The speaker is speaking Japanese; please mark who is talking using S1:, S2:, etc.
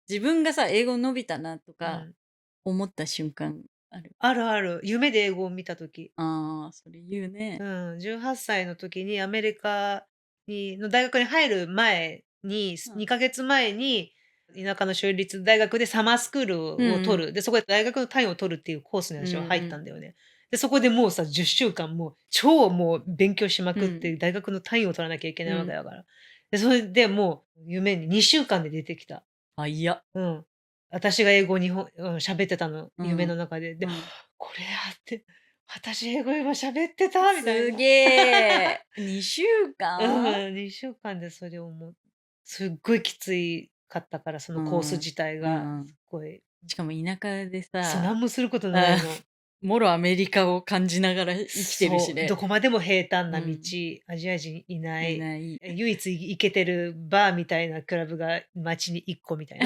S1: 自分がさ、英語伸びたなと
S2: う
S1: か
S2: ん。
S1: 思った瞬間ある？
S2: あるある。夢で英語を見た時。
S1: ああ、それ言うね。
S2: 18歳の時にアメリカの大学に入る前に、
S1: うん。
S2: 2ヶ月前に田舎の州立大学でサマースクールを
S1: うんうん。
S2: 取る。で、そこで大学の単位を取るっていうコースに
S1: うん
S2: 私は入っ
S1: うん。
S2: たんだよね。で、そこでもうさ、10週間もう超もう勉強しま
S1: うん。
S2: くって、大学の単位を取らなきゃいけないわけ
S1: うん。
S2: だから。で、それでもう夢に2週間で出てきた。
S1: あ、いや。
S2: うん。私が英語を喋ってたの、夢
S1: うん。
S2: の中で。で、
S1: うん。
S2: これやって、私英語今喋ってたみたい
S1: すげ
S2: な。
S1: え。2週間？
S2: うん、2週間でそれをすっごいきついかったから、そのコース
S1: うん。
S2: 自体が
S1: うんうん。
S2: すっごい、
S1: しかも田舎で
S2: そう、
S1: さ、
S2: なんもすることな
S1: あ、
S2: いの。
S1: もろアメリカを感じながら生きてるし
S2: そう、ど
S1: ね。
S2: こまでも平坦な道、
S1: うん。
S2: アジア人いない、
S1: いない。
S2: 唯一行けてるバーみたいなクラブが街に1個みたいな。